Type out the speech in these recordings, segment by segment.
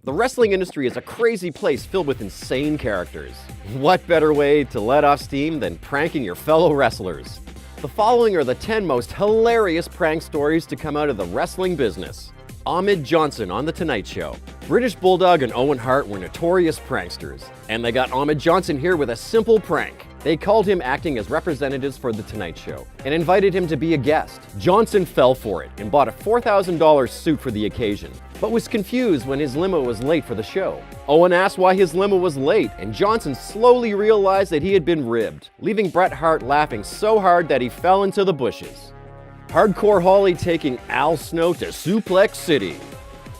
The wrestling industry is a crazy place filled with insane characters. What better way to let off steam than pranking your fellow wrestlers? The following are the 10 most hilarious prank stories to come out of the wrestling business. Ahmed Johnson on The Tonight Show. British Bulldog and Owen Hart were notorious pranksters, and they got Ahmed Johnson here with a simple prank. They called him acting as representatives for The Tonight Show and invited him to be a guest. Johnson fell for it and bought a $4,000 suit for the occasion, but was confused when his limo was late for the show. Owen asked why his limo was late, and Johnson slowly realized that he had been ribbed, leaving Bret Hart laughing so hard that he fell into the bushes. Hardcore Holly taking Al Snow to Suplex City.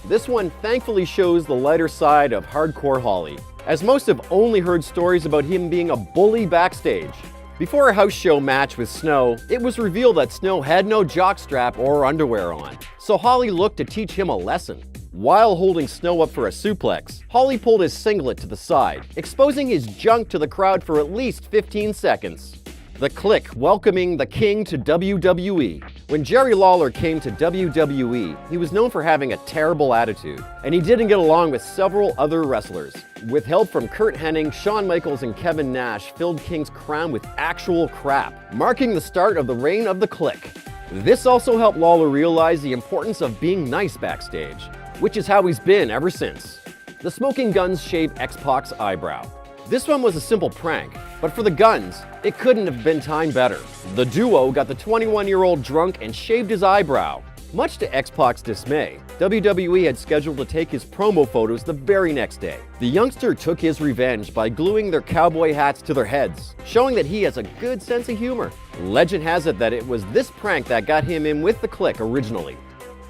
This one thankfully shows the lighter side of Hardcore Holly, as most have only heard stories about him being a bully backstage. Before a house show match with Snow, it was revealed that Snow had no jockstrap or underwear on, so Holly looked to teach him a lesson. While holding Snow up for a suplex, Holly pulled his singlet to the side, exposing his junk to the crowd for at least 15 seconds. The Clique welcoming the King to WWE. When Jerry Lawler came to WWE, he was known for having a terrible attitude, and he didn't get along with several other wrestlers. With help from Curt Hennig, Shawn Michaels, and Kevin Nash filled King's crown with actual crap, marking the start of the reign of the Clique. This also helped Lawler realize the importance of being nice backstage, which is how he's been ever since. The Smoking Guns shaved X-Pac's eyebrow. This one was a simple prank, but for the Guns, it couldn't have been timed better. The duo got the 21-year-old drunk and shaved his eyebrow. Much to X-Pac's dismay, WWE had scheduled to take his promo photos the very next day. The youngster took his revenge by gluing their cowboy hats to their heads, showing that he has a good sense of humor. Legend has it that it was this prank that got him in with the Clique originally.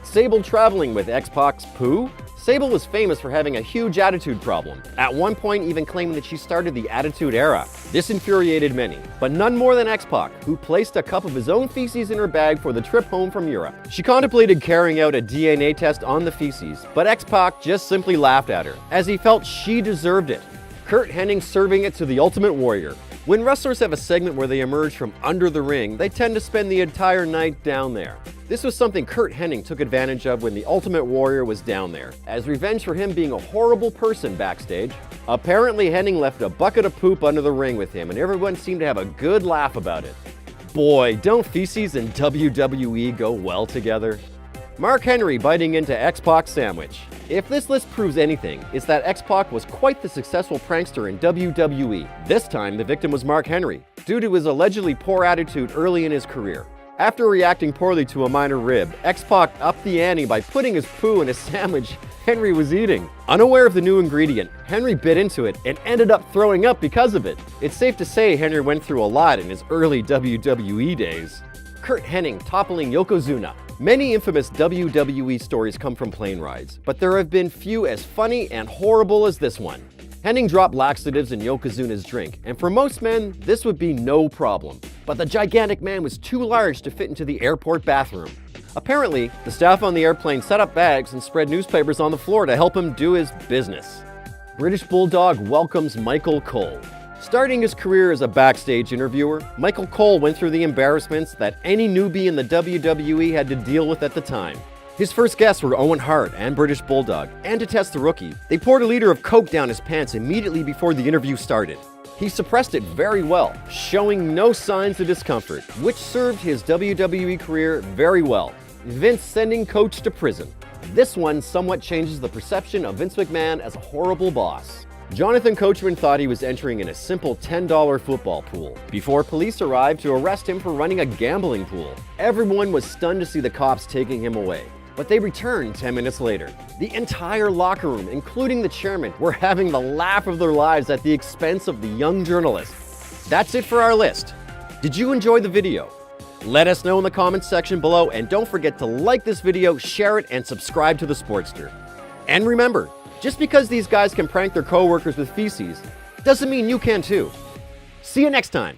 Sable traveling with X-Pac's poo? Sable was famous for having a huge attitude problem, at one point even claiming that she started the Attitude Era. This infuriated many, but none more than X-Pac, who placed a cup of his own feces in her bag for the trip home from Europe. She contemplated carrying out a DNA test on the feces, but X-Pac just simply laughed at her, as he felt she deserved it. Curt Hennig serving it to the Ultimate Warrior. When wrestlers have a segment where they emerge from under the ring, they tend to spend the entire night down there. This was something Curt Hennig took advantage of when the Ultimate Warrior was down there, as revenge for him being a horrible person backstage. Apparently, Hennig left a bucket of poop under the ring with him, and everyone seemed to have a good laugh about it. Boy, don't feces and WWE go well together. Mark Henry biting into X-Pac's sandwich. If this list proves anything, it's that X-Pac was quite the successful prankster in WWE. This time, the victim was Mark Henry, due to his allegedly poor attitude early in his career. After reacting poorly to a minor rib, X-Pac upped the ante by putting his poo in a sandwich Henry was eating. Unaware of the new ingredient, Henry bit into it and ended up throwing up because of it. It's safe to say Henry went through a lot in his early WWE days. Curt Hennig toppling Yokozuna. Many infamous WWE stories come from plane rides, but there have been few as funny and horrible as this one. Hennig dropped laxatives in Yokozuna's drink, and for most men, this would be no problem. But the gigantic man was too large to fit into the airport bathroom. Apparently, the staff on the airplane set up bags and spread newspapers on the floor to help him do his business. British Bulldog welcomes Michael Cole. Starting his career as a backstage interviewer, Michael Cole went through the embarrassments that any newbie in the WWE had to deal with at the time. His first guests were Owen Hart and British Bulldog, and to test the rookie, they poured a liter of Coke down his pants immediately before the interview started. He suppressed it very well, showing no signs of discomfort, which served his WWE career very well. Vince sending Coach to prison. This one somewhat changes the perception of Vince McMahon as a horrible boss. Jonathan Coachman thought he was entering in a simple $10 football pool before police arrived to arrest him for running a gambling pool. Everyone was stunned to see the cops taking him away, but they returned 10 minutes later. The entire locker room, including the chairman, were having the laugh of their lives at the expense of the young journalist. That's it for our list. Did you enjoy the video? Let us know in the comments section below, and don't forget to like this video, share it, and subscribe to The Sportster. And remember, just because these guys can prank their coworkers with feces, doesn't mean you can too. See you next time.